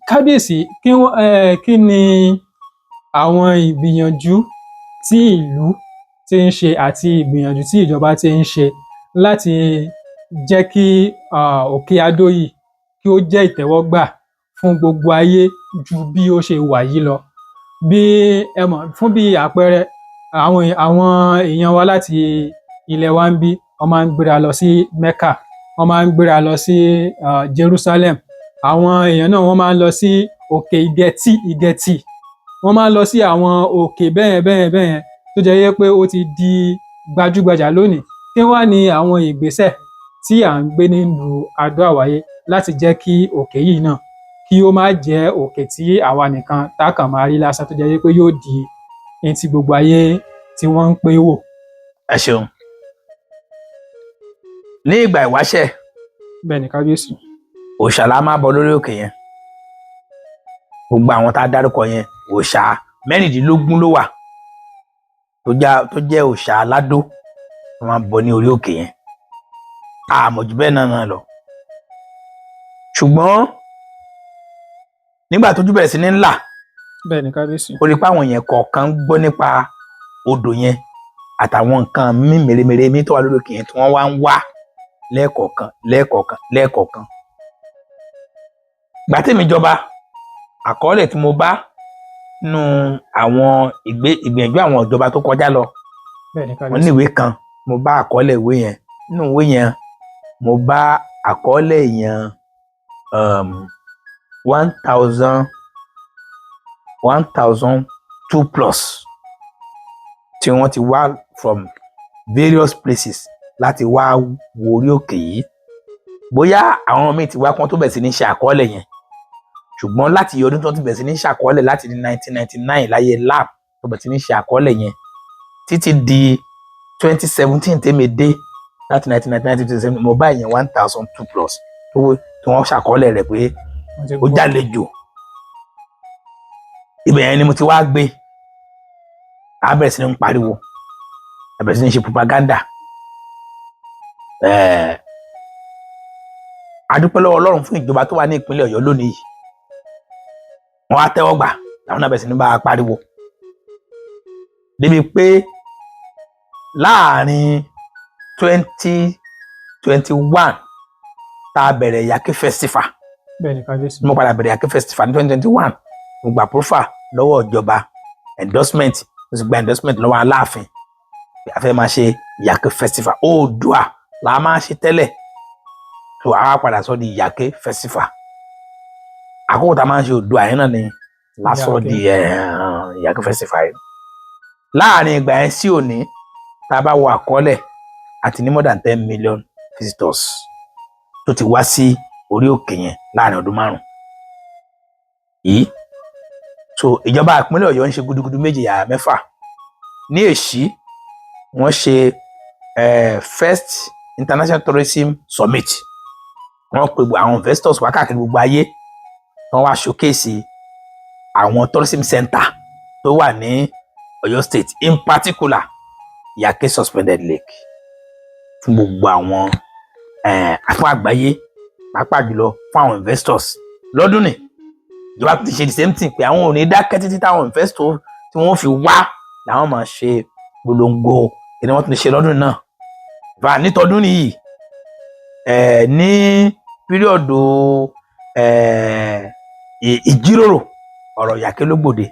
kábíyèsí kí ni àwọn ìgbìyànjú tí ìlú ti ń ṣe àti ìgbìyànjú tí ìjọba ti ń ṣe láti jẹ́ kí òkè Adó yìí kí ó jẹ́ ìtẹ́wọ́gbà fún gbogbo ayé ju bí ó ṣe wà yìí lọ? Bí ẹ mọ̀, fún bí àpẹẹrẹ, àwọn èèyàn wa láti ilẹ̀ wa ń bí, wọ́n máa ń gbéra lọ sí Mecca, wọ́n máa ń gbéra lọ sí Jerusalem. Àwọn èèyàn náà wọ́n máa ń lọ sí òkè Ìgẹ̀tì, wọ́n máa ń lọ sí àwọn òkè bẹ́ẹ̀ tó jẹ́ pé ó ti di gbajúgbajà lónìí. Kí wá ni àwọn ìgbésẹ̀ tí à ń gbé nílùú Adó Àwáyé láti jẹ́ kí òkè yìí náà kí ó má jẹ́ òkè tí àwa nìkan tá kàn máa rí lásán, tó jẹ́ pé yóò di ẹni tí gbogbo ayé tí wọ́n ń pé wò? Ẹ ṣeun. Ní ìgbà ìwáṣẹ̀, bẹ́ẹ̀ ni kábíyèsí, òòṣà la máa bọ lórí òkè yẹn. Gbogbo àwọn tá a dárúkọ yẹn, òòṣà mẹ́rìndínlógún ló wà tó jẹ́ òòṣà aládó, wọ́n máa bọ ní orí òkè yẹn. Àmọ̀jù bẹ́ẹ̀ náà lọ. Ṣùgbọ́n nígbà tójú bẹ̀rẹ̀ sí ní ńlá, bẹ́ẹ̀ ni kábíyèsí, ó rí pé àwọn èèyàn kọ̀ọ̀kan gbọ́ nípa odò yẹn àtàwọn nǹkan mèremère tó wà lórí òkè yẹn tí wọ́n wá ń wá lẹ́ẹ̀kọ̀ọ̀kan. Ìgbà tèmi jọba, àkọọ́lẹ̀ tí mo bá nínú àwọn ìgbìyànjú àwọn ìjọba tó kọjá lọ, wọ́n ní ìwé kan, mo bá àkọọ́lẹ̀ ìwé yẹn. Nínú ìwé yẹn, mo bá àkọọ́lẹ̀ èèyàn 1,002 plus tí wọ́n ti wá from various places láti wá wo orí òkè yìí. Bóyá àwọn míì ti wá kán tó bẹ̀rẹ̀ sí ní ṣe àkọọ́lẹ̀ yẹn, ṣùgbọ́n láti ọdún tó ti bẹ̀rẹ̀ sí ní ṣe àkọọ́lẹ̀ láti 1999 láyé lab tó bẹ̀rẹ̀ sí ní ṣe àkọọ́lẹ̀ yẹn títí di 2017 tèmi dé, láti 1999 to 2017, mo bá èèyàn 1,002 plus tí wọ́n ṣàkọọ́lẹ̀ rẹ̀ pé ó jálejò. Ibẹ̀ yẹn ni mo ti wá gbé. A bẹ̀rẹ̀ sí ní pariwo, a bẹ̀rẹ̀ sí ní ṣe propaganda. A dúpẹ́ lọ́wọ́ Ọlọ́run fún ìjọba tó wà ní ìpínlẹ̀ Ọ̀yọ́ lónìí yìí. Wọ́n á tẹ́wọ́ gbà, làwọn náà bẹ̀rẹ̀ sí ní bá a pariwo. Débi pé láàrin 2021 tá a bẹ̀rẹ̀ Yàké festival, mo padà bẹ̀rẹ̀ Yàké festival ní 2021, mo gba profile lọ́wọ́ ìjọba, endorsement, mo sì gba endorsement lọ́wọ́ Aláàfin pé a fẹ́ máa ṣe Yàké festival. Oòduà la máa ṣe tẹ́lẹ̀, tó a padà sọ di Yàké festival. Àkókò tá a máa ń ṣe Oòduà yẹn náà ni lásọ di Yàké festival yẹn. Láàrin ìgbà yẹn sí òní, tá a bá wo àkọọ́lẹ̀, àti ní more than 10 million visitors tó ti wá sí orí òkè yẹn láàrin ọdún 5 yìí. So ìjọba ìpínlẹ̀ Ọ̀yọ́ ń ṣe gudugudu méje yàrá mẹ́fà. Ní Èṣí, wọ́n ṣe first international tourism summit. Wọ́n pe àwọn investors wá káàkiri gbogbo ayé, wọ́n wá showcase àwọn tourism center tó wà ní Ọ̀yọ́ state, in particular Yàké suspended lake, fún gbogbo àwọn fún àgbáyé, pàápàá jùlọ fún àwọn investors. Lọ́dún ní ìjọba ti ṣe the same thing, pé àwọn ò ní dákẹ́ títí táwọn investors tí wọ́n fi wá làwọn máa ṣe gbólóńgó kí ni wọ́n tún ṣe lọ́dún náà. Bá nítọdún nìyí, ní píríọ̀dù ìjíròrò ọ̀rọ̀ Yàké ló gbòde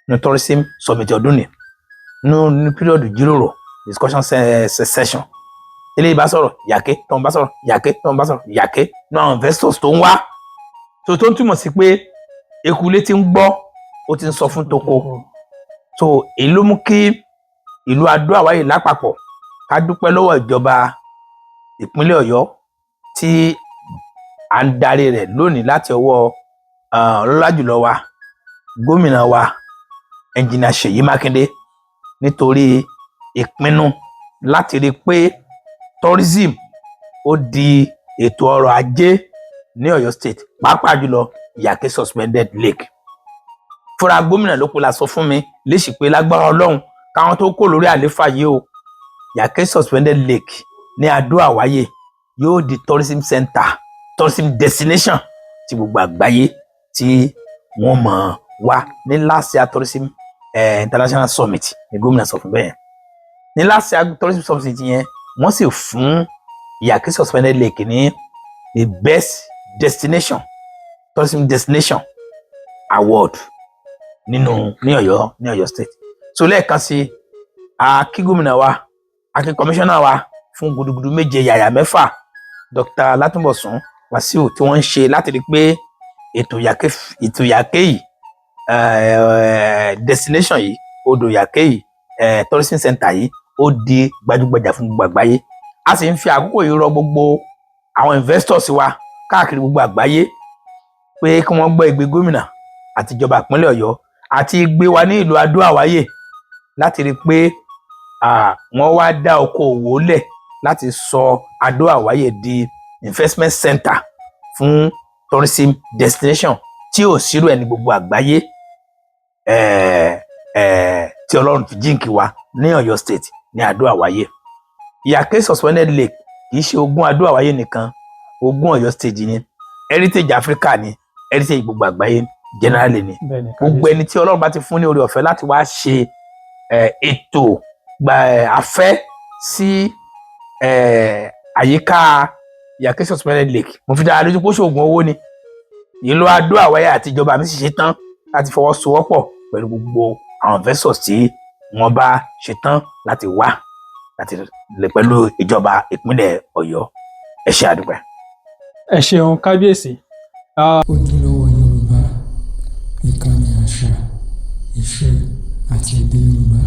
ní tourism summit ọdún ní píríọ̀dù ìjíròrò discussion session. Eléyìí bá sọ̀rọ̀ Yàké, tó ń bá sọ̀rọ̀ Yàké, tó ń bá sọ̀rọ̀ Yàké, ní àwọn investors tó ń wá. So tó ń túmọ̀ sí pé ekulé ti ń gbọ́, ó ti ń sọ fún toko. So èyí ló mú kí ìlú Adó Àwáyé lápapọ̀ ká dúpẹ́ lọ́wọ́ ìjọba ìpínlẹ̀ Ọ̀yọ́ tí à ń darí rẹ̀ lónìí láti ọwọ́ ọlọ́lá jùlọ wa, gómìnà wa, ẹnjìnà Ṣèyí Mákindé, nítorí ìpinnu láti rí pé tourism ó di ètò ọrọ̀ ajé ní Ọ̀yọ́ state, pàápàá jùlọ Yàké suspended lake. Fúnra gómìnà ló kó la sọ fún mi léṣì pé lágbára Ọlọ́run káwọn tó kó lórí àléfà yìí o, Yàké suspended lake ní Adó Àwáyé yóò di tourism center, tourism destination tí gbogbo àgbáyé tí wọ́n mọ̀ wá ní last year tourism international summit ní gómìnà sọ fún bẹ́ẹ̀ ní last year tourism summit yẹn wọ́n sì fún Iyake Suspended Lake ní the best destination tourism destination award ní Ọ̀yọ́ state. So lẹ́ẹ̀kan sí kí gómìnà wa kí kọmíṣánná wa fún gudugudu méje yàyà mẹ́fà Dr. Látúnbọ̀sún Wàsíù tí wọ́n ń ṣe láti rí pé ètò Iyake yìí destination yìí odò Iyake yìí tourism center yìí ó di gbajúgbajà fún gbogbo àgbáyé. A sì ń fi àkókò yìí rọ gbogbo àwọn investors wa káàkiri gbogbo àgbáyé pé kí wọ́n gbọ́ igbe gómìnà àti ìjọba ìpínlẹ̀ Ọ̀yọ́ àti igbe wa ní ìlú Adó-Àwáyè láti rí pé wọ́n wá dá okòòwò lẹ̀ láti sọ Adó-Àwáyè di investment center fún tourism destination tí ò sírò ẹni gbogbo àgbáyé tí Ọlọ́run fi jíǹkì wa ní Ọ̀yọ́ state ní Adó-Àwáyè. Iyake Suspended Lake kì í ṣe ogún Adó-Àwáyè nìkan, ogún Ọ̀yọ́ state ni, heritage Africa ni, heritage gbogbo àgbáyé generally ni. Gbogbo ẹni tí Ọlọ́run bá ti fún ní oore ọ̀fẹ́ láti wá ṣe ètò afẹ́ sí àyíká Iyake Suspended Lake, mo fi dára lójú pé ó ṣoògùn owó ni. Ìlú Adó-Àwáyè àti ìjọba mi sì ṣe tán láti fọwọ́sowọ́pọ̀ pẹ̀lú gbogbo àwọn investors tí wọ́n bá ṣe tán láti wá láti lè pẹ̀lú ìjọba ìpínlẹ̀ Ọ̀yọ́. Ẹ ṣé àdúpẹ́. Ẹ ṣeun kábíyèsí. Ojúlówó Yorùbá, ìkànnì àṣà, ìṣe àti èdè Yorùbá.